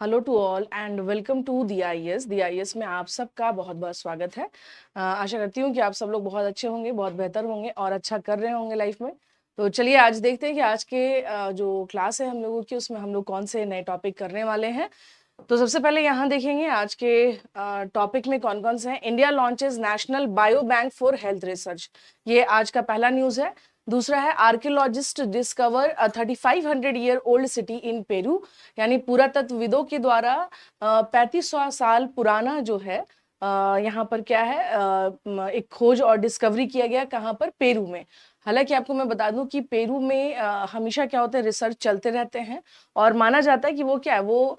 Hello to all and welcome to the I S में आप सबका बहुत बहुत स्वागत है। आशा करती हूँ कि आप सब लोग बहुत अच्छे होंगे, बहुत बेहतर होंगे और अच्छा कर रहे होंगे लाइफ में। तो चलिए आज देखते हैं कि आज के जो क्लास है हम लोगों की उसमें हम लोग कौन से नए टॉपिक करने वाले हैं। तो सबसे पहले यहाँ देखेंगे आज के टॉपिक में कौन कौन से हैं। India launches national bio bank for health research, ये आज का पहला न्यूज है। दूसरा है archaeologist discover 3500 year old city in Peru, यानी पुरातत्वविदों के द्वारा 3500 साल पुराना जो है यहाँ पर क्या है एक खोज और डिस्कवरी किया गया। कहाँ पर? पेरू में। हालांकि आपको मैं बता दूं कि पेरू में हमेशा क्या होता है, रिसर्च चलते रहते हैं और माना जाता है कि वो क्या है, वो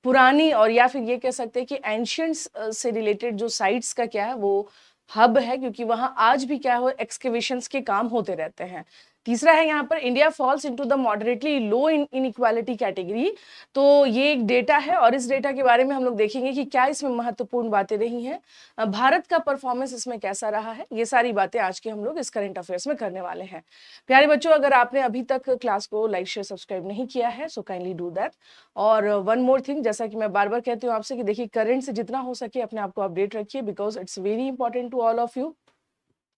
पुरानी और या फिर ये कह सकते हैं कि एंशियंट्स से रिलेटेड जो साइट्स का क्या है वो हब है, क्योंकि वहां आज भी क्या हो एक्सकेवेशंस के काम होते रहते हैं। तीसरा है यहाँ पर India falls into the moderately low inequality category. तो ये एक डेटा है और इस डेटा के बारे में हम लोग देखेंगे कि क्या इसमें महत्वपूर्ण बातें रही हैं, भारत का परफॉर्मेंस इसमें कैसा रहा है। ये सारी बातें आज के हम लोग इस करंट अफेयर्स में करने वाले हैं। प्यारे बच्चों, अगर आपने अभी तक क्लास को लाइक शेयर सब्सक्राइब नहीं किया है सो काइंडली डू दैट। और वन मोर थिंग, जैसा कि मैं बार बार कहती हूँ आपसे कि देखिए करंट से जितना हो सके अपने आप को अपडेट रखिए, because it's very important to all of you.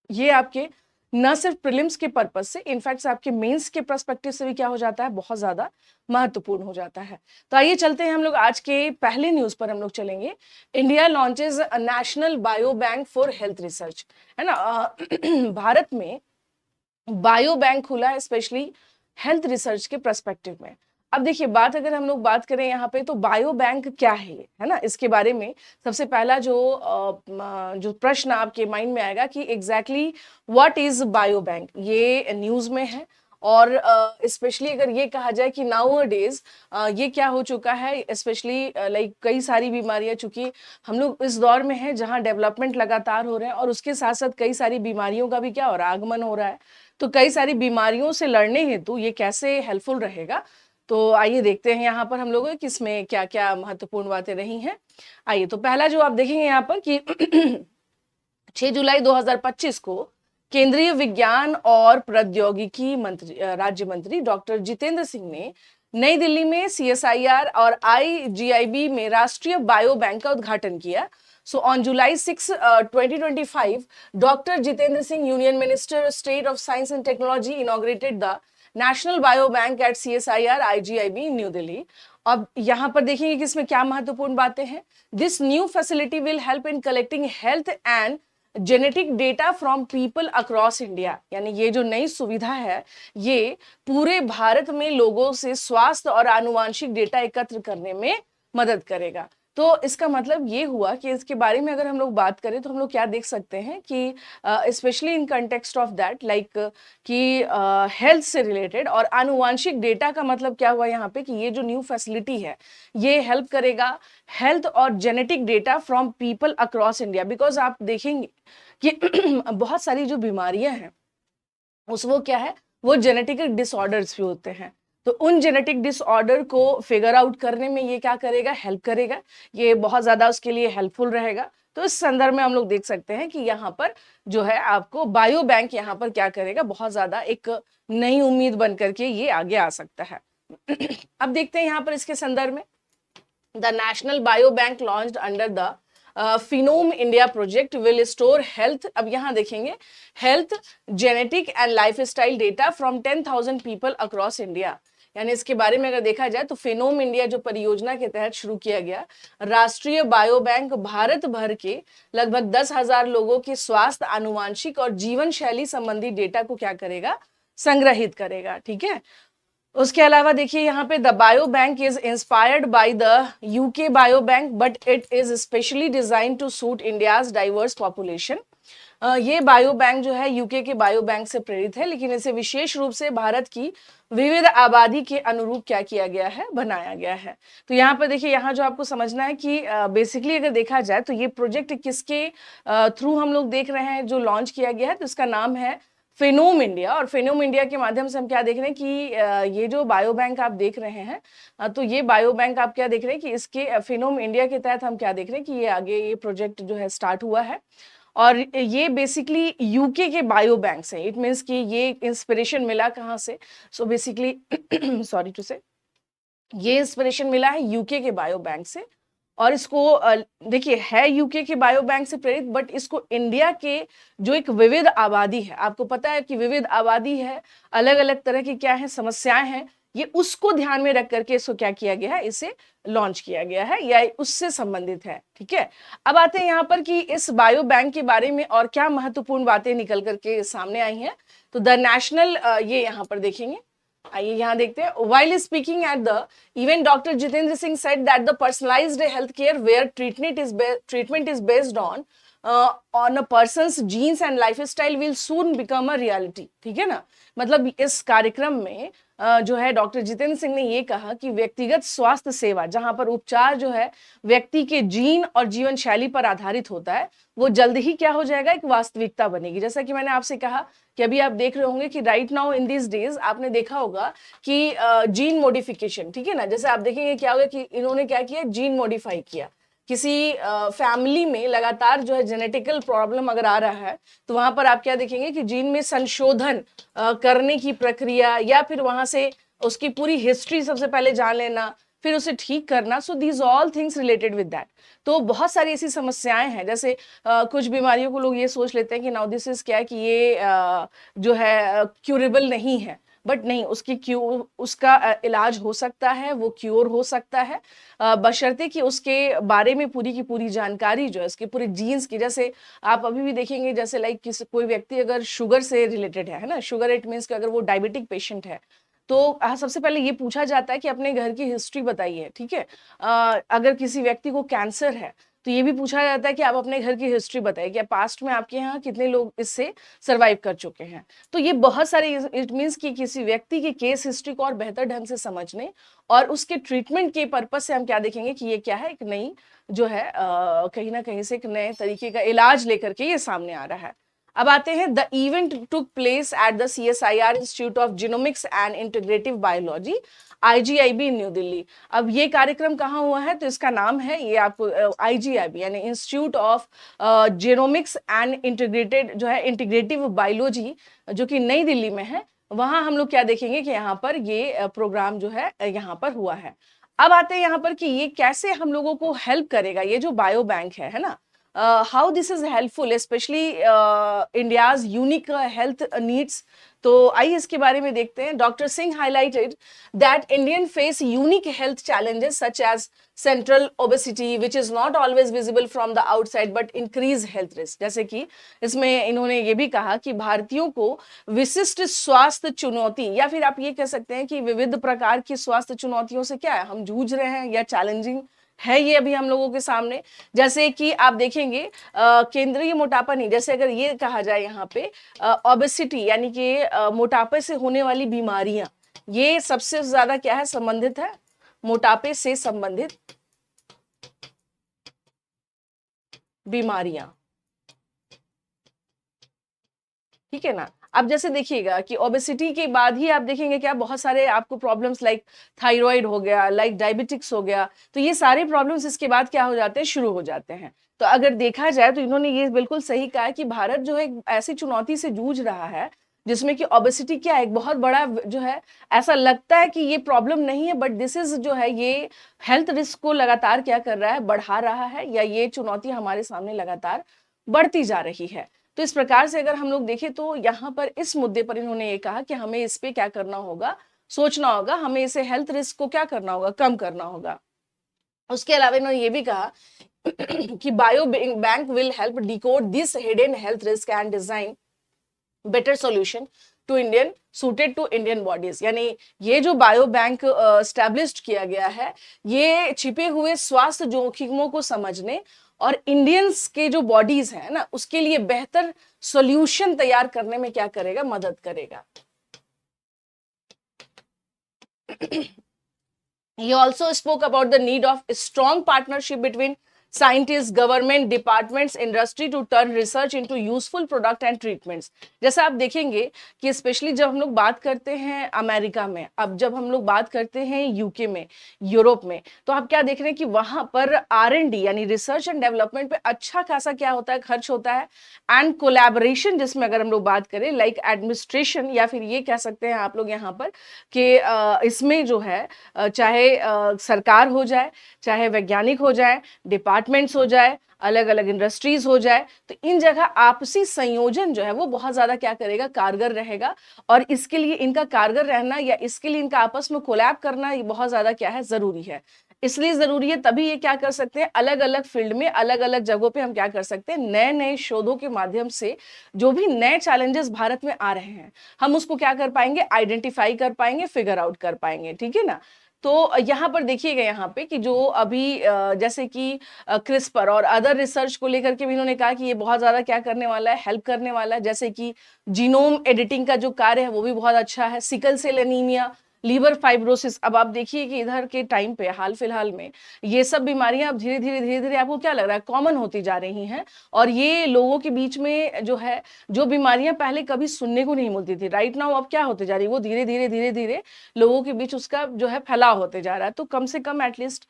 ये आपके न सिर्फ प्रीलिम्स के पर्पस से, इनफैक्ट आपके मेंस के पर्सपेक्टिव से भी क्या हो जाता है, बहुत ज्यादा महत्वपूर्ण हो जाता है। तो आइए चलते हैं हम लोग आज के पहले न्यूज पर हम लोग चलेंगे। India launches a national bio bank for health research, है ना। भारत में बायो बैंक खुला है स्पेशली हेल्थ रिसर्च के पर्सपेक्टिव में। अब देखिए बात, अगर हम लोग बात करें यहाँ पे तो बायो बैंक क्या है ये, है ना, इसके बारे में सबसे पहला जो प्रश्न आपके माइंड में आएगा कि exactly what is bio bank, ये न्यूज में है। और स्पेशली अगर ये कहा जाए कि नाउ डेज ये क्या हो चुका है, स्पेशली लाइक कई सारी बीमारियां, चूंकि हम लोग इस दौर में हैं जहां डेवलपमेंट लगातार हो रहे हैं और उसके साथ साथ कई सारी बीमारियों का भी क्या और आगमन हो रहा है। तो कई सारी बीमारियों से लड़ने हेतु ये कैसे हेल्पफुल रहेगा, तो आइए देखते हैं यहाँ पर हम लोगों कि इसमें क्या क्या महत्वपूर्ण बातें रही हैं। आइए, तो पहला जो आप देखेंगे यहाँ पर कि 6 जुलाई 2025 को केंद्रीय विज्ञान और प्रौद्योगिकी मंत्री राज्य मंत्री डॉक्टर जितेंद्र सिंह ने नई दिल्ली में सीएसआईआर और आईजीआईबी में राष्ट्रीय बायो बैंक का उद्घाटन किया। So on July 6, 2025, Dr. Jitendra Singh, Union Minister, State of Science and Technology, inaugurated the National Biobank at CSIR IGIB in New Delhi. अब यहाँ पर देखेंगे कि इसमें क्या महत्वपूर्ण बातें हैं। This new facility will help in collecting health and genetic data from people across India, यानी ये जो नई सुविधा है ये पूरे भारत में लोगों से स्वास्थ्य और आनुवांशिक डेटा एकत्र करने में मदद करेगा। तो इसका मतलब ये हुआ कि इसके बारे में अगर हम लोग बात करें तो हम लोग क्या देख सकते हैं कि specially in context of that like कि हेल्थ से रिलेटेड और आनुवांशिक डेटा का मतलब क्या हुआ यहाँ पे कि ये जो न्यू फैसिलिटी है ये हेल्प करेगा हेल्थ और genetic data from people across India. Because आप देखेंगे कि बहुत सारी जो बीमारियां हैं उस वो क्या है, वो जेनेटिक डिसऑर्डर्स भी होते हैं। तो उन जेनेटिक डिसऑर्डर को फिगर आउट करने में ये क्या करेगा, हेल्प करेगा। ये बहुत ज्यादा उसके लिए हेल्पफुल रहेगा। तो इस संदर्भ में हम लोग देख सकते हैं कि यहाँ पर जो है आपको बायो बैंक यहाँ पर क्या करेगा, बहुत ज्यादा एक नई उम्मीद बन करके ये आगे आ सकता है। अब देखते हैं यहाँ पर इसके संदर्भ में the national bio bank launched under the phenome India project will store health, अब यहां देखेंगे health genetic and lifestyle data from 10,000 people across India. यानी इसके बारे में अगर देखा जाए तो फिनोम इंडिया जो परियोजना के तहत शुरू किया गया राष्ट्रीय बायो बैंक भारत भर के लगभग 10,000 लोगों के स्वास्थ्य, आनुवांशिक और जीवन शैली संबंधी डेटा को क्या करेगा, संग्रहित करेगा। ठीक है, उसके अलावा देखिए यहाँ पे the bio bank is inspired by the UK bio bank but it is specially design to suit India's diverse population. ये बायो बैंक जो है यूके के बायो बैंक से प्रेरित है, लेकिन इसे विशेष रूप से भारत की विविध आबादी के अनुरूप क्या किया गया है, बनाया गया है। तो यहाँ पर देखिए, यहाँ जो आपको समझना है कि बेसिकली अगर देखा जाए तो ये प्रोजेक्ट किसके थ्रू हम लोग देख रहे हैं जो लॉन्च किया गया है, तो इसका नाम है फिनोम इंडिया। और फिनोम इंडिया के माध्यम से हम क्या देख रहे हैं कि ये जो बायो बैंक आप देख रहे हैं, तो ये बायो बैंक आप क्या देख रहे हैं कि इसके फिनोम इंडिया के तहत हम क्या देख रहे हैं कि ये आगे ये प्रोजेक्ट जो है स्टार्ट हुआ है। और ये बेसिकली यूके के बायो बैंक से, इट मीन्स कि ये इंस्पिरेशन मिला कहाँ से, सो बेसिकली सॉरी टू से ये इंस्पिरेशन मिला है यूके के बायो बैंक से। और इसको देखिए है यूके के बायो बैंक से प्रेरित, बट इसको इंडिया के जो एक विविध आबादी है, आपको पता है कि विविध आबादी है, अलग अलग तरह की क्या है समस्याएं हैं, ये उसको ध्यान में रख करके इसको क्या किया गया है, इसे लॉन्च किया गया है या उससे संबंधित है। ठीक है, अब आते हैं यहाँ पर कि इस बायो बैंक के बारे में और क्या महत्वपूर्ण बातें निकल करके सामने आई हैं। तो द नेशनल, ये यहाँ पर देखेंगे, आइए यहाँ देखते हैं। While speaking at the event, Dr. Jitendra Singh said that the personalized healthcare where treatment is based on a person's genes and lifestyle will soon become a reality। ठीक है ना, मतलब इस कार्यक्रम में जो है डॉक्टर जितेंद्र सिंह ने ये कहा कि व्यक्तिगत स्वास्थ्य सेवा जहां पर उपचार जो है व्यक्ति के जीन और जीवन शैली पर आधारित होता है, वो जल्द ही क्या हो जाएगा, एक वास्तविकता बनेगी। जैसा कि मैंने आपसे कहा कि अभी आप देख रहे होंगे कि right now in this days आपने देखा होगा कि जीन मॉडिफिकेशन, ठीक है ना, जैसे आप देखेंगे क्या होगा कि इन्होंने क्या किया, जीन मॉडिफाई किया। किसी फैमिली में लगातार जो है जेनेटिकल प्रॉब्लम अगर आ रहा है तो वहां पर आप क्या देखेंगे कि जीन में संशोधन करने की प्रक्रिया, या फिर वहां से उसकी पूरी हिस्ट्री सबसे पहले जान लेना, फिर उसे ठीक करना। So these all things related with that. तो बहुत सारी ऐसी समस्याएं हैं, जैसे कुछ बीमारियों को लोग ये सोच लेते हैं कि नाउ दिस इज क्या है कि ये जो है क्यूरेबल नहीं है, बट नहीं, उसकी क्योर, उसका इलाज हो सकता है, वो क्योर हो सकता है, बशर्ते कि उसके बारे में पूरी की पूरी जानकारी जो है उसके पूरे जीन्स की। जैसे आप अभी भी देखेंगे, जैसे लाइक कोई व्यक्ति अगर शुगर से रिलेटेड है ना, शुगर इट मीन्स कि अगर वो डायबिटिक पेशेंट है, तो सबसे पहले ये पूछा जाता है कि अपने घर की हिस्ट्री बताइए। ठीक है, अगर किसी व्यक्ति को कैंसर है तो ये भी पूछा जाता है कि आप अपने घर की हिस्ट्री बताइए, कि पास्ट में आपके यहाँ कितने लोग इससे सरवाइव कर चुके हैं। तो ये बहुत सारे, इट मीन्स कि किसी व्यक्ति की केस हिस्ट्री को और बेहतर ढंग से समझने और उसके ट्रीटमेंट के पर्पज से हम क्या देखेंगे कि ये क्या है, एक नई जो है कहीं ना कहीं से एक नए तरीके का इलाज लेकर के ये सामने आ रहा है। अब आते हैं, the event took place at the CSIR institute of genomics and integrative biology, IGIB new Delhi. अब ये कार्यक्रम कहाँ हुआ है, तो इसका नाम है, ये आपको IGIB यानी institute of genomics and integrated जो है इंटीग्रेटिव बायोलॉजी, जो कि नई दिल्ली में है। वहां हम लोग क्या देखेंगे कि यहाँ पर ये प्रोग्राम जो है यहाँ पर हुआ है। अब आते हैं यहाँ पर कि ये कैसे हम लोगों को हेल्प करेगा, ये जो बायो बैंक है ना, how this is helpful, especially India's unique health needs। तो आइए इसके बारे में देखते हैं। Doctor Singh highlighted that Indian face unique health challenges such as central obesity which is not always visible from the outside but increase health risk। जैसे कि इसमें इन्होंने ये भी कहा कि भारतीयों को विशिष्ट स्वास्थ्य चुनौती, या फिर आप ये कह सकते हैं कि विविध प्रकार की स्वास्थ्य चुनौतियों से क्या है, हम जूझ रहे हैं या चैलेंजिंग है ये अभी हम लोगों के सामने। जैसे कि आप देखेंगे केंद्रीय मोटापा नहीं, जैसे अगर ये कहा जाए यहाँ पे ओबेसिटी यानी कि मोटापे से होने वाली बीमारियां, ये सबसे ज्यादा क्या है, संबंधित है मोटापे से संबंधित बीमारियां। ठीक है ना, अब जैसे देखिएगा कि ओबेसिटी के बाद ही आप देखेंगे क्या, बहुत सारे आपको प्रॉब्लम्स लाइक थायराइड हो गया, लाइक डायबिटिक्स हो गया, तो ये सारे प्रॉब्लम्स इसके बाद क्या हो जाते हैं, शुरू हो जाते हैं। तो अगर देखा जाए तो इन्होंने ये बिल्कुल सही कहा है कि भारत जो है एक ऐसी चुनौती से जूझ रहा है जिसमें कि ओबेसिटी क्या है, एक बहुत बड़ा जो है, ऐसा लगता है कि ये प्रॉब्लम नहीं है, बट दिस इज जो है ये हेल्थ रिस्क को लगातार क्या कर रहा है, बढ़ा रहा है, या ये चुनौती हमारे सामने लगातार बढ़ती जा रही है। तो इस प्रकार से अगर हम लोग देखें तो यहाँ पर इस मुद्दे पर इन्होंने ये कहा कि हमें इस पे क्या करना होगा, सोचना होगा, हमें इसे हेल्थ रिस्क को क्या करना होगा, कम करना होगा। उसके अलावा इन्होंने ये भी कहा कि bio bank will help decode this hidden health risk and design better solution to Indian suited to Indian bodies. यानी ये जो बायो बैंक स्टैब्लिश्ड किया गया है, ये छिपे हुए स्वास्थ्य जोखिमों को समझने और इंडियंस के जो बॉडीज है ना, उसके लिए बेहतर सॉल्यूशन तैयार करने में क्या करेगा, मदद करेगा। He also spoke about the need of a strong partnership between scientist, government departments, industry to turn research into useful product and treatments. जैसे आप देखेंगे कि स्पेशली जब हम लोग बात करते हैं अमेरिका में, अब जब हम लोग बात करते हैं यूके में, यूरोप में, तो आप क्या देख रहे हैं कि वहां पर R&D यानी रिसर्च एंड डेवलपमेंट पे अच्छा खासा क्या होता है, खर्च होता है। एंड कोलैबोरेशन जिसमें अगर हम लोग बात करें लाइक एडमिनिस्ट्रेशन, या फिर ये कह सकते हैं आप लोग यहाँ पर कि इसमें जो है चाहे सरकार हो जाए, चाहे वैज्ञानिक हो जाए, डिपार्टमेंट्स हो जाए, अलग अलग इंडस्ट्रीज हो जाए, तो इन जगह आपसी संयोजन जो है वो बहुत ज्यादा क्या करेगा, कारगर रहेगा। और इसके लिए इनका कारगर रहना या इसके लिए इनका आपस में कोलैब करना ये बहुत ज्यादा क्या है, जरूरी है। इसलिए जरूरी है, तभी ये क्या कर सकते हैं, अलग अलग फील्ड में अलग अलग जगहों पे हम क्या कर सकते हैं, नए नए शोधों के माध्यम से जो भी नए चैलेंजेस भारत में आ रहे हैं हम उसको क्या कर पाएंगे, आइडेंटिफाई कर पाएंगे, फिगर आउट कर पाएंगे। ठीक है ना। तो यहाँ पर देखिएगा यहाँ पे कि जो अभी जैसे कि क्रिस्पर और अदर रिसर्च को लेकर के भी इन्होंने कहा कि ये बहुत ज्यादा क्या करने वाला है, हेल्प करने वाला है। जैसे कि जीनोम एडिटिंग का जो कार्य है वो भी बहुत अच्छा है। Sickle cell anaemia, liver fibrosis, अब आप देखिए कि इधर के टाइम पे हाल फिलहाल में ये सब बीमारियां अब धीरे धीरे आपको क्या लग रहा है, कॉमन होती जा रही हैं। और ये लोगों के बीच में जो है, जो बीमारियां पहले कभी सुनने को नहीं मिलती थी, राइट नाउ अब क्या होते जा रही है, वो धीरे धीरे लोगों के बीच उसका जो है फैलाव होते जा रहा है। तो कम से कम एटलीस्ट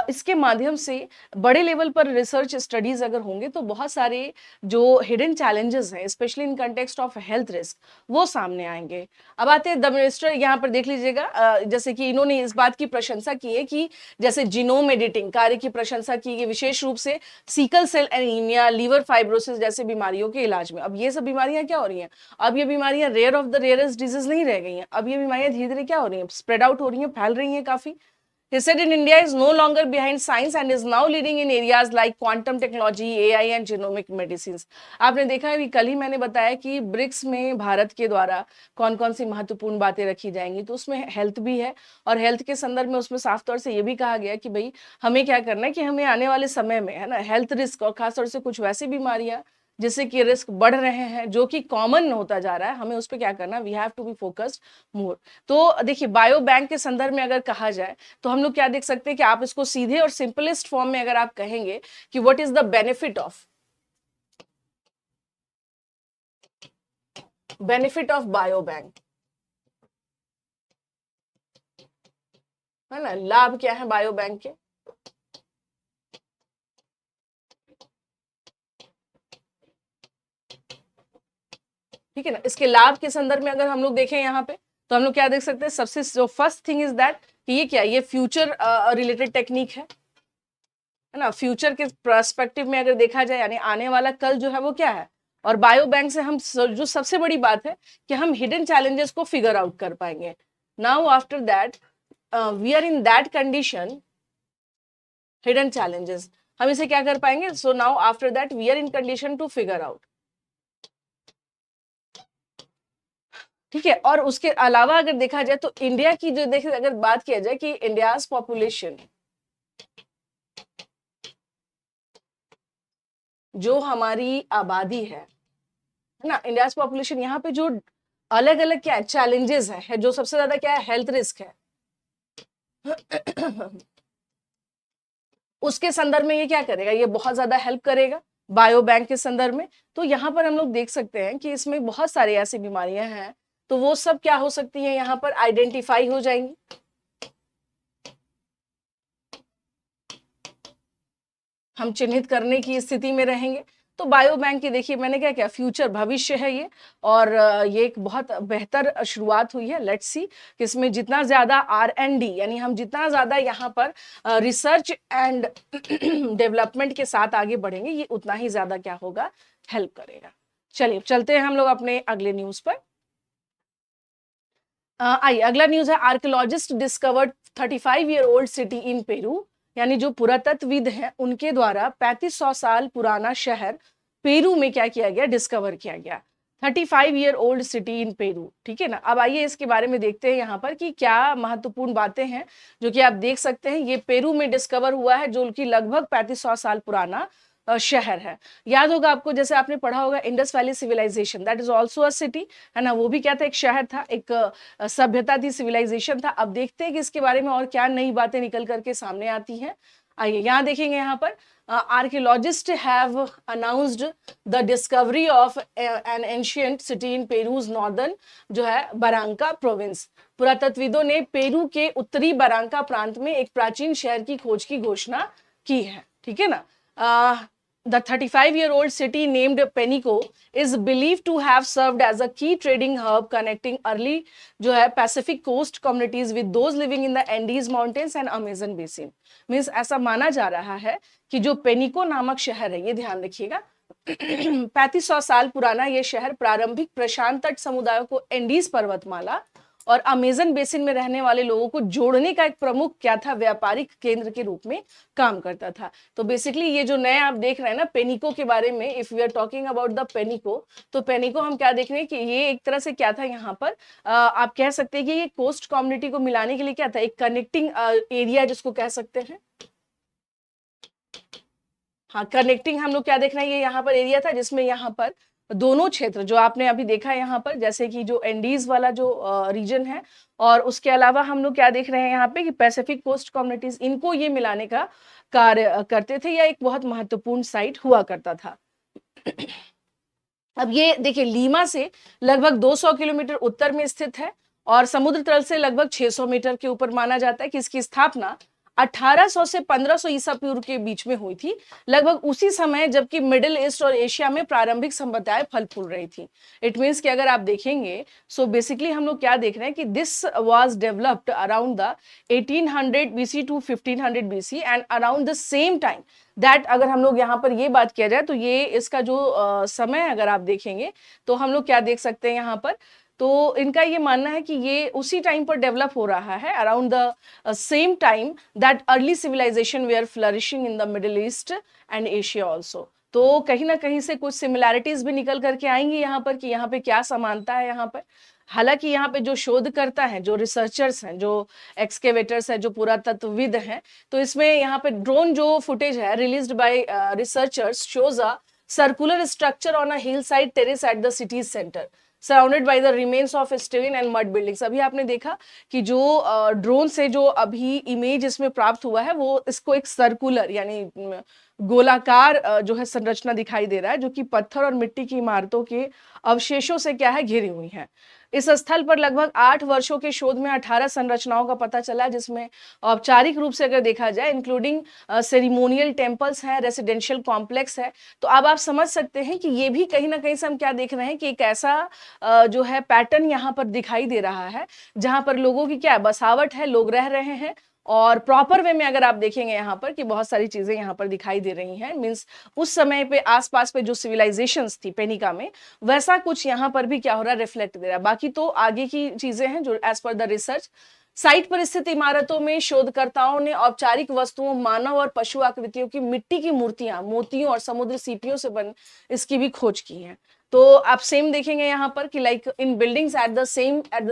इसके माध्यम से बड़े लेवल पर रिसर्च स्टडीज अगर होंगे तो बहुत सारे जो हिडन चैलेंजेस हैं, specially in context of health risk, वो सामने आएंगे। अब आते हैं द मिनिस्टर, यहाँ पर देख लीजिएगा जैसे कि इन्होंने इस बात की प्रशंसा की है कि जैसे जीनोम एडिटिंग कार्य की प्रशंसा की गई, विशेष रूप से sickle cell anaemia, liver fibrosis जैसे बीमारियों के इलाज में। अब ये सब बीमारियां क्या हो रही हैं, अब ये बीमारियां rare of the rarest disease नहीं रह गई हैं, अब ये बीमारियां धीरे धीरे क्या हो रही हैं, स्प्रेड आउट हो रही हैं, फैल रही हैं काफी। He said in India is no longer behind science and is now leading in areas like quantum technology, AI and genomic medicines। आपने देखा है, कल ही मैंने बताया कि ब्रिक्स में भारत के द्वारा कौन कौन सी महत्वपूर्ण बातें रखी जाएंगी, तो उसमें हेल्थ भी है। और हेल्थ के संदर्भ में उसमें साफ तौर से ये भी कहा गया कि भाई हमें क्या करना है कि हमें आने वाले समय में है ना, हेल्थ रिस्क और खासतौर से कुछ वैसी बीमारियां जिससे कि रिस्क बढ़ रहे हैं, जो कि कॉमन होता जा रहा है, हमें उस पर क्या करना, we have to be focused more. तो देखिए बायो बैंक के संदर्भ में अगर कहा जाए तो हम लोग क्या देख सकते हैं कि आप इसको सीधे और सिंपलेस्ट फॉर्म में अगर आप कहेंगे कि what is the benefit of bio bank, है ना, लाभ क्या है बायो बैंक के। ठीक है ना, इसके लाभ के संदर्भ में अगर हम लोग देखें यहाँ पे तो हम लोग क्या देख सकते हैं, सबसे जो फर्स्ट थिंग इज दैट कि ये क्या, ये फ्यूचर रिलेटेड टेक्निक है ना। फ्यूचर के पर्सपेक्टिव में अगर देखा जाए यानी आने वाला कल जो है वो क्या है। और बायो बैंक से हम जो सबसे बड़ी बात है कि हम हिडन चैलेंजेस को फिगर आउट कर पाएंगे। Now after that we are in that condition, hidden challenges हम इसे क्या कर पाएंगे, so now after that we are in condition to figure out. ठीक है, और उसके अलावा अगर देखा जाए तो इंडिया की जो देखिए अगर बात किया जाए कि इंडियाज पॉपुलेशन, जो हमारी आबादी है ना, इंडियाज पॉपुलेशन, यहाँ पे जो अलग अलग क्या चैलेंजेस है, जो सबसे ज्यादा क्या है, हेल्थ रिस्क है उसके संदर्भ में ये क्या करेगा, ये बहुत ज्यादा हेल्प करेगा बायो बैंक के संदर्भ में। तो यहाँ पर हम लोग देख सकते हैं कि इसमें बहुत सारी ऐसी बीमारियां हैं, तो वो सब क्या हो सकती हैं, यहाँ पर आइडेंटिफाई हो जाएंगी। हम चिन्हित करने की स्थिति में रहेंगे। तो बायो बैंक की देखिए मैंने क्या क्या फ्यूचर, भविष्य है ये, और ये एक बहुत बेहतर शुरुआत हुई है। लेट्स सी कि इसमें जितना ज्यादा R&D यानी हम जितना ज्यादा यहाँ पर रिसर्च एंड डेवलपमेंट के साथ आगे बढ़ेंगे, ये उतना ही ज्यादा क्या होगा, हेल्प करेगा। चलिए चलते हैं हम लोग अपने अगले न्यूज पर। आइए अगला न्यूज है, archaeologist discovered 35-year old city in Peru, यानी जो पुरातत्वविद हैं उनके द्वारा 3500 साल पुराना शहर पेरू में क्या किया गया, डिस्कवर किया गया। 35-year old city in Peru. ठीक है ना। अब आइए इसके बारे में देखते हैं यहाँ पर कि क्या महत्वपूर्ण बातें हैं जो कि आप देख सकते हैं। ये पेरू में डिस्कवर हुआ है, जो कि लगभग 3500 साल पुराना शहर है। याद होगा आपको, जैसे आपने पढ़ा होगा Indus valley civilisation, that is also a city, है ना, वो भी क्या था, एक शहर था, एक सभ्यता थी, सिविलाइजेशन था। अब देखते हैं कि इसके बारे में और क्या नई बातें निकल करके सामने आती हैं। आइए यहाँ देखेंगे, यहाँ पर archaeologists have announced the discovery of an ancient city in Peru's northern जो है बरांका प्रोविंस। पुरातत्वविदों ने पेरू के उत्तरी बरांका प्रांत में एक प्राचीन शहर की खोज की घोषणा की है, ठीक है ना। The 35-year-old city named Penico is believed to have served as a key trading hub connecting early जो है Pacific coast communities with those living in the Andes Mountains and Amazon Basin। Means ऐसा माना जा रहा है कि जो पेनिको नामक शहर है, ये ध्यान रखिएगा 3500 साल पुराना ये शहर प्रारंभिक प्रशांत तट समुदायों को एंडीज पर्वतमाला और अमेजन बेसिन में रहने वाले लोगों को जोड़ने का एक प्रमुख क्या था, व्यापारिक केंद्र के रूप में काम करता था। तो बेसिकली ये जो नए आप देख रहे हैं ना पेनिको के बारे में, if we are talking about the Penico, तो पेनिको हम क्या देख रहे हैं कि ये एक तरह से क्या था, यहाँ पर आप कह सकते हैं कि ये कोस्ट कम्युनिटी को मिलाने के लिए क्या था, एक कनेक्टिंग एरिया जिसको कह सकते हैं। हाँ, कनेक्टिंग हम लोग क्या देख रहे हैं, ये यहाँ पर एरिया था जिसमें यहाँ पर दोनों क्षेत्र जो आपने अभी देखा है यहाँ पर, जैसे कि जो एंडीज वाला जो रीजन है, और उसके अलावा हम लोग क्या देख रहे हैं यहाँ पे कि पैसिफिक कोस्ट कम्युनिटीज, इनको ये मिलाने का कार्य करते थे, या एक बहुत महत्वपूर्ण साइट हुआ करता था। अब ये देखिए लीमा से लगभग 200 किलोमीटर उत्तर में स्थित है और समुद्र तल से लगभग 600 मीटर के ऊपर माना जाता है कि इसकी स्थापना 1800 से 1500 ईसा पूर्व के बीच में हुई थी, लगभग उसी समय जबकि मिडिल ईस्ट और एशिया में प्रारंभिक सभ्यताएं फल फूल रही थी। इट मीन्स कि अगर आप देखेंगे सो बेसिकली हम लोग क्या देख रहे हैं कि this was developed around the 1800 BC to 1500 BC and around the same time that, अगर हम लोग यहाँ पर ये बात किया जाए तो ये इसका जो समय अगर आप देखेंगे तो हम लोग क्या देख सकते हैं यहाँ पर, तो इनका ये मानना है कि ये उसी टाइम पर डेवलप हो रहा है around the same time that early civilisation were flourishing in the Middle East and Asia also. तो कहीं ना कहीं से कुछ सिमिलैरिटीज भी निकल करके आएंगी यहाँ पर कि यहाँ पे क्या समानता है यहाँ पर। हालांकि यहाँ पे जो शोधकर्ता हैं, जो रिसर्चर्स हैं, जो एक्सकेवेटर्स हैं, जो पुरातत्वविद हैं, तो इसमें यहाँ पे ड्रोन जो फुटेज है released by researchers shows a circular structure on a hill side terrace at the city centre surrounded by the remains of stone and mud buildings. अभी आपने देखा कि जो ड्रोन से जो अभी इमेज इसमें प्राप्त हुआ है वो इसको एक सर्कुलर यानी गोलाकार जो है संरचना दिखाई दे रहा है, जो कि पत्थर और मिट्टी की इमारतों के अवशेषों से क्या है, घिरी हुई है। इस स्थल पर लगभग 8 वर्षों के शोध में 18 संरचनाओं का पता चला, जिसमें औपचारिक रूप से अगर देखा जाए इंक्लूडिंग सेरिमोनियल टेम्पल्स हैं, रेसिडेंशियल कॉम्प्लेक्स है। तो अब आप समझ सकते हैं कि ये भी कहीं ना कहीं से हम क्या देख रहे हैं कि एक ऐसा जो है पैटर्न यहाँ पर दिखाई दे रहा है जहां पर लोगों की क्या बसावट है, लोग रह रहे हैं, और प्रॉपर वे में अगर आप देखेंगे यहाँ पर कि बहुत सारी चीजें यहाँ पर दिखाई दे रही हैं। मींस उस समय पे आसपास पे जो सिविलाइजेशंस थी पेनिका में, वैसा कुछ यहाँ पर भी क्या हो रहा है, रिफ्लेक्ट दे रहा है। बाकी तो आगे की चीजें हैं जो as per the research. Site पर स्थित इमारतों में शोधकर्ताओं ने औपचारिक वस्तुओं, मानव और पशु आकृतियों की मिट्टी की मूर्तियां, मोतियों और समुद्र सीपियों से बन इसकी भी खोज की है। तो आप सेम देखेंगे यहाँ पर कि like in buildings at the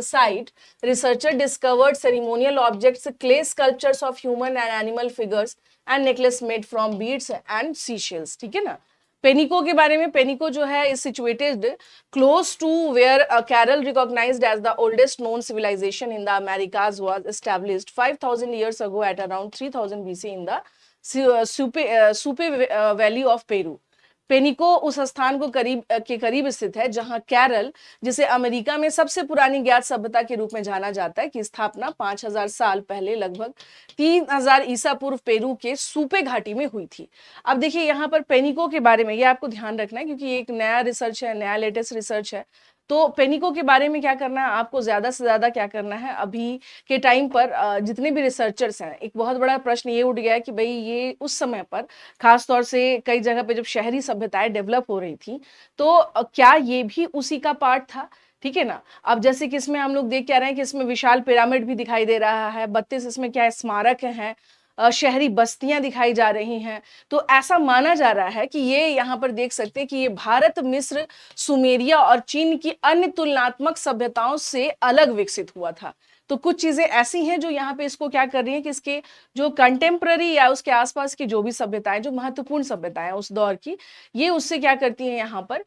site researcher discovered ceremonial objects, clay sculptures of human and animal figures and necklace made from beads and seashells. ठीक है ना। पेनिको के बारे में, पेनिको जो है is situated close to where Caral recognised as the oldest known civilisation in the Americas was established 5000 years ago at around 3000 BC in the Supe valley of Peru. Penico उस स्थान को करीब स्थित है जहां कैरल, जिसे अमेरिका में सबसे पुरानी ज्ञात सभ्यता के रूप में जाना जाता है, की स्थापना 5000 साल पहले लगभग 3000 ईसा पूर्व पेरू के सूपे घाटी में हुई थी। अब देखिए यहाँ पर पेनिको के बारे में ये आपको ध्यान रखना है क्योंकि ये एक नया रिसर्च है, नया लेटेस्ट रिसर्च है। तो पेनिको के बारे में क्या करना है आपको, ज्यादा से ज्यादा क्या करना है, अभी के टाइम पर जितने भी रिसर्चर्स हैं, एक बहुत बड़ा प्रश्न ये उठ गया है कि भाई ये उस समय पर खास तौर से कई जगह पे जब शहरी सभ्यताएं डेवलप हो रही थी तो क्या ये भी उसी का पार्ट था। ठीक है ना। अब जैसे कि इसमें हम लोग देख क्या रहे हैं कि इसमें विशाल पिरामिड भी दिखाई दे रहा है, 32 इसमें क्या स्मारक हैं, शहरी बस्तियां दिखाई जा रही हैं। तो ऐसा माना जा रहा है कि ये यहाँ पर देख सकते हैं कि ये भारत, मिस्र, सुमेरिया और चीन की अन्य तुलनात्मक सभ्यताओं से अलग विकसित हुआ था। तो कुछ चीजें ऐसी हैं जो यहाँ पे इसको क्या कर रही हैं कि इसके जो कंटेम्प्ररी या उसके आसपास की जो भी सभ्यताएं, जो महत्वपूर्ण सभ्यताएं उस दौर की, ये उससे क्या करती हैं यहाँ पर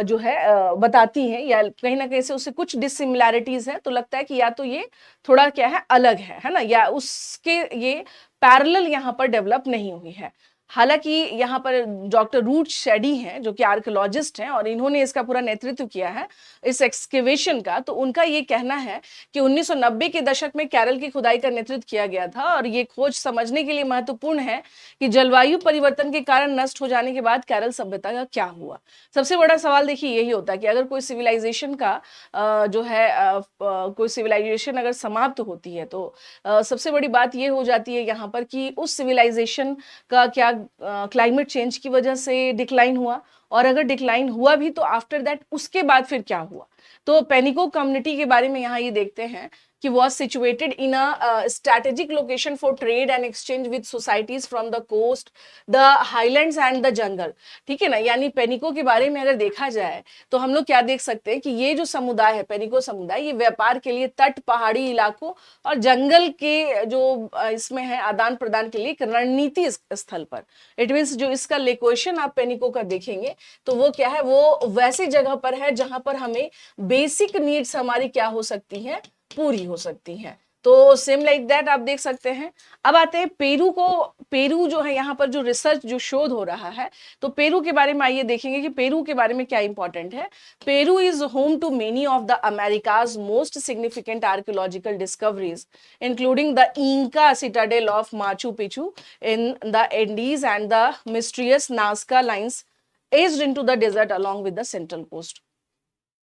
जो है बताती हैं, या कहीं ना कहीं से उससे कुछ डिसिमिलैरिटीज है, तो लगता है कि या तो ये थोड़ा क्या है ना, या उसके ये पैरेलल यहाँ पर डेवलप नहीं हुई है। हालांकि यहाँ पर डॉक्टर रूट शेडी हैं जो कि आर्कियोलॉजिस्ट हैं, और इन्होंने इसका पूरा नेतृत्व किया है इस एक्सकेवेशन का। तो उनका ये कहना है कि 1990 के दशक में कैरल की खुदाई का नेतृत्व किया गया था, और ये खोज समझने के लिए महत्वपूर्ण है कि जलवायु परिवर्तन के कारण नष्ट हो जाने के बाद कैरल सभ्यता का क्या हुआ। सबसे बड़ा सवाल देखिए यही होता है कि अगर कोई सिविलाइजेशन का जो है कोई सिविलाइजेशन अगर समाप्त होती है, तो सबसे बड़ी बात ये हो जाती है यहाँ पर कि उस सिविलाइजेशन का क्या क्लाइमेट चेंज की वजह से डिक्लाइन हुआ, और अगर डिक्लाइन हुआ भी तो आफ्टर दैट उसके बाद फिर क्या हुआ। तो पेनिको कम्युनिटी के बारे में यहाँ ये देखते हैं कि was situated in a strategic location for trade and exchange with societies from the coast, the highlands and the jungle। ठीक है ना, यानी पेनिको के बारे में अगर देखा जाए तो हम लोग क्या देख सकते हैं कि ये जो समुदाय है, पेनिको समुदाय, ये व्यापार के लिए तट, पहाड़ी इलाकों और जंगल के जो इसमें है आदान प्रदान के लिए एक रणनीति स्थल पर, इट मीन्स जो इसका लोकेशन आप पेनिको का देखेंगे तो वो क्या है, वो वैसी जगह पर है जहां पर हमें बेसिक नीड्स हमारी क्या हो सकती है, पूरी हो सकती हैं। तो सेम लाइक दैट आप देख सकते हैं। अब आते हैं पेरू को। पेरू जो है यहाँ पर जो रिसर्च जो शोध हो रहा है, तो पेरू के बारे में आइए देखेंगे कि पेरू के बारे में क्या इंपॉर्टेंट है। Peru is home to many of the Americas most significant archaeological discoveries including the Inca citadel of Machu Picchu in the Andes and the mysterious Nazca lines etched into the desert along with the central coast.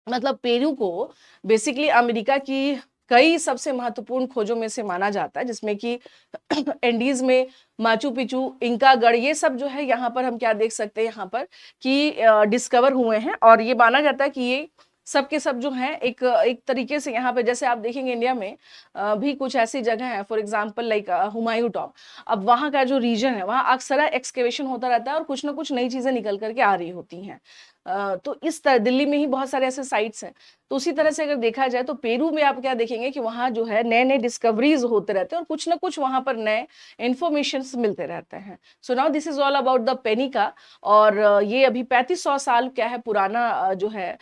मतलब Peru को basically America की कई सबसे महत्वपूर्ण खोजों में से माना जाता है, जिसमें कि एंडीज में माचू पिचू, इंका गढ़, ये सब जो है यहाँ पर हम क्या देख सकते हैं यहाँ पर कि डिस्कवर हुए हैं, और ये माना जाता है कि ये सब के सब जो हैं एक तरीके से यहाँ पे, जैसे आप देखेंगे इंडिया में भी कुछ ऐसी जगह है, for example like Humayun top. अब वहाँ का जो रीजन है वहाँ अक्सर एक्सकेवेशन होता रहता है और कुछ ना कुछ नई चीजें निकल करके आ रही होती हैं। तो इस तरह दिल्ली में ही बहुत सारे ऐसे साइट्स हैं। तो उसी तरह से अगर देखा जाए तो पेरू में आप क्या देखेंगे कि वहाँ जो है नए नए डिस्कवरीज होते रहते हैं और कुछ ना कुछ वहाँ पर नए इंफॉर्मेशन मिलते रहते हैं। So now this is all about the Penica, और ये अभी 3500 साल क्या है पुराना जो है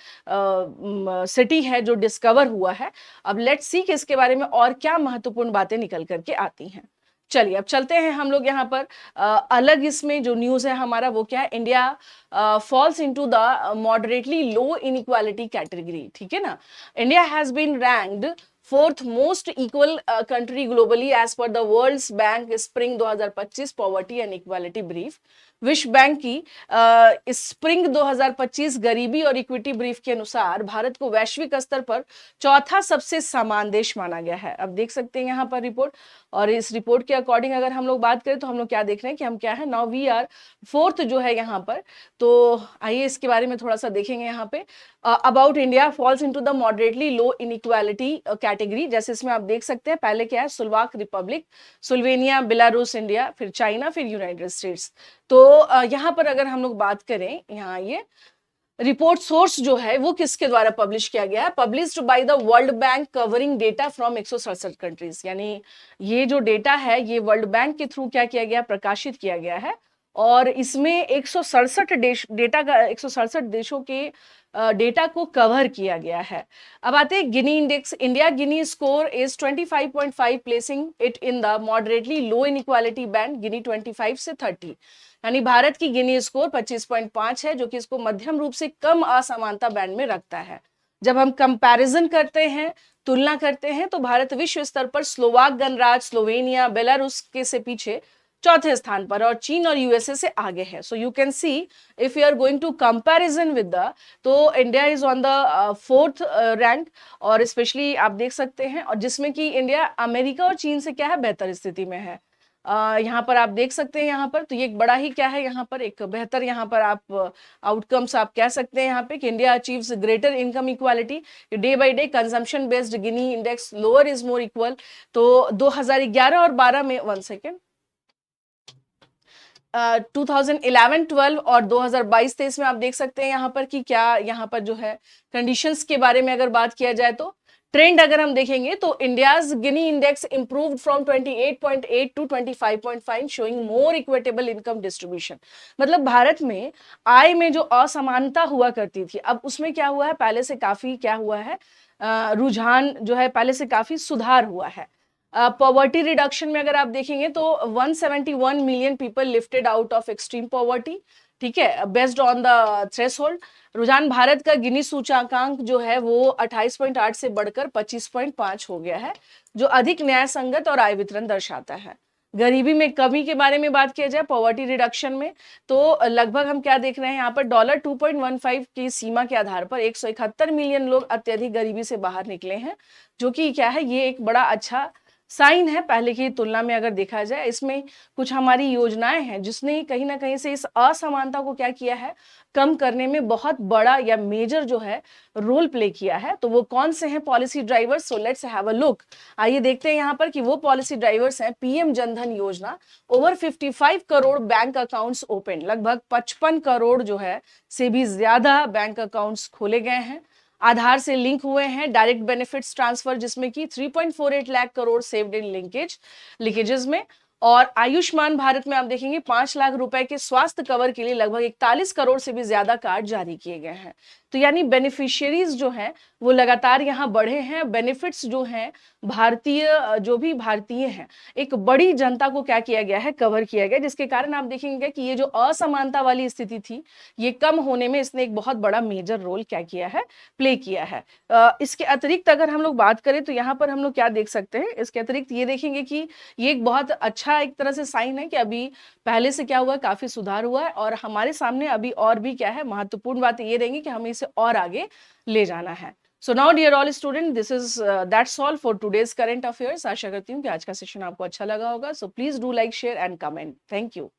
सिटी है जो डिस्कवर हुआ है। अब लेट्स सी कि इसके बारे में और क्या महत्वपूर्ण बातें निकल करके आती हैं। चलिए अब चलते हैं हम लोग यहाँ पर अलग इसमें जो न्यूज है हमारा वो क्या है, India falls into the moderately low inequality category. ठीक है ना, India has been ranked fourth most equal country globally as per the world's bank spring 2025 poverty and equality brief. विश्व बैंक की स्प्रिंग 2025 गरीबी और इक्विटी ब्रीफ के अनुसार भारत को वैश्विक स्तर पर चौथा सबसे समान देश माना गया है। अब देख सकते हैं यहाँ पर रिपोर्ट, और इस रिपोर्ट के अकॉर्डिंग अगर हम लोग बात करें तो हम लोग क्या देख रहे हैं कि हम क्या है, नाउ वी आर फोर्थ जो है यहाँ पर। तो आइए इसके बारे में थोड़ा सा देखेंगे यहाँ पे। About India falls into the moderately low inequality category. जैसे इसमें आप देख सकते हैं पहले क्या है, Slovak Republic, Slovenia, Belarus, India, फिर चाइना, फिर यूनाइटेड स्टेट्स। तो यहाँ पर अगर हम लोग बात करें, यहाँ ये रिपोर्ट सोर्स जो है वो किसके द्वारा पब्लिश किया गया है, published by the world bank covering data from 167 countries. यानी ये जो डेटा है ये वर्ल्ड बैंक के थ्रू क्या किया गया, प्रकाशित किया गया है, और इसमें 167 देशों के डेटा को कवर किया गया है। अब आते हैं Gini index. India Gini score is 25.5 placing it in the moderately low inequality band, Gini 25 से 30। यानी भारत की गिनी स्कोर 25.5 है, जो कि इसको मध्यम रूप से कम असमानता बैंड में रखता है। जब हम कंपैरिजन करते हैं, तुलना करते हैं, तो भारत विश्व स्तर पर स्लोवाक गणराज्य, स्लोवेनिया, बेलारूस के से पीछे चौथे स्थान पर, और चीन और यूएसए से आगे है। So you can see if you are going to comparison with the, तो India is on the fourth rank, और स्पेशली आप देख सकते हैं, और जिसमें कि इंडिया अमेरिका और चीन से क्या है, बेहतर स्थिति में है। यहाँ पर आप देख सकते हैं, यहाँ पर तो ये एक बड़ा ही क्या है, यहाँ पर एक बेहतर यहाँ पर आप आउटकम्स आप कह सकते हैं यहाँ पे कि India achieves greater income equality day by day, consumption based Gini index lower is more equal. तो 2011 और 12 में 1 सेकेंड 2011-12 और 2022-23 में आप देख सकते हैं यहाँ पर कि क्या यहाँ पर जो है कंडीशंस के बारे में अगर बात किया जाए तो ट्रेंड अगर हम देखेंगे तो India's Gini index improved from 28.8 to 25.5 showing more equitable income distribution. मतलब भारत में आय में जो असमानता हुआ करती थी, अब उसमें क्या हुआ है, पहले से काफी क्या हुआ है, रुझान जो है पहले से काफी सुधार हुआ है। पॉवर्टी रिडक्शन में अगर आप देखेंगे तो 171 million people lifted out of extreme poverty, ठीक है, बेस्ड ऑन द थ्रेशोल्ड। रुझान भारत का गिनी सूचकांक जो है वो 28.8 से बढ़कर 25.5 हो गया है, जो अधिक न्याय संगत और आय वितरण दर्शाता है। गरीबी में कमी के बारे में बात किया जाए पॉवर्टी रिडक्शन में, तो लगभग हम क्या देख रहे हैं यहाँ पर, $2.15 की सीमा के आधार पर 171 मिलियन लोग अत्यधिक गरीबी से बाहर निकले हैं, जो कि क्या है, ये एक बड़ा अच्छा साइन है पहले की तुलना में अगर देखा जाए। इसमें कुछ हमारी योजनाएं हैं जिसने कहीं ना कहीं से इस असमानता को क्या किया है, कम करने में बहुत बड़ा या मेजर जो है रोल प्ले किया है। तो वो कौन से हैं policy drivers? So let's have a look. आइए देखते हैं यहाँ पर कि वो पॉलिसी ड्राइवर्स हैं। पीएम जनधन योजना, over 55 crore bank accounts open, लगभग 55 करोड़ जो है से भी ज्यादा बैंक अकाउंट्स खोले गए हैं। आधार से लिंक हुए हैं डायरेक्ट बेनिफिट्स ट्रांसफर, जिसमें कि 3.48 lakh crore saved in leakages में। और आयुष्मान भारत में आप देखेंगे 5 लाख रुपए के स्वास्थ्य कवर के लिए लगभग 41 करोड़ से भी ज्यादा कार्ड जारी किए गए हैं। तो यानी बेनिफिशियरीज जो हैं वो लगातार यहाँ बढ़े हैं। बेनिफिट्स जो हैं भारतीय, जो भी भारतीय हैं, एक बड़ी जनता को क्या किया गया है, कवर किया गया, जिसके कारण आप देखेंगे कि ये जो असमानता वाली स्थिति थी ये कम होने में इसने एक बहुत बड़ा मेजर रोल क्या किया है, प्ले किया है। इसके अतिरिक्त अगर हम लोग बात करें तो यहाँ पर हम लोग क्या देख सकते हैं, इसके अतिरिक्त ये देखेंगे कि ये एक बहुत अच्छा एक तरह से साइन है कि अभी पहले से क्या हुआ है, काफी सुधार हुआ है, और हमारे सामने अभी और भी क्या है, महत्वपूर्ण बात ये रहेंगी कि हमें इसे और आगे ले जाना है। So now dear all student, this is that's all for today's current affairs. आशा करती हूँ कि आज का सेशन आपको अच्छा लगा होगा। So please do like, share and comment. Thank you.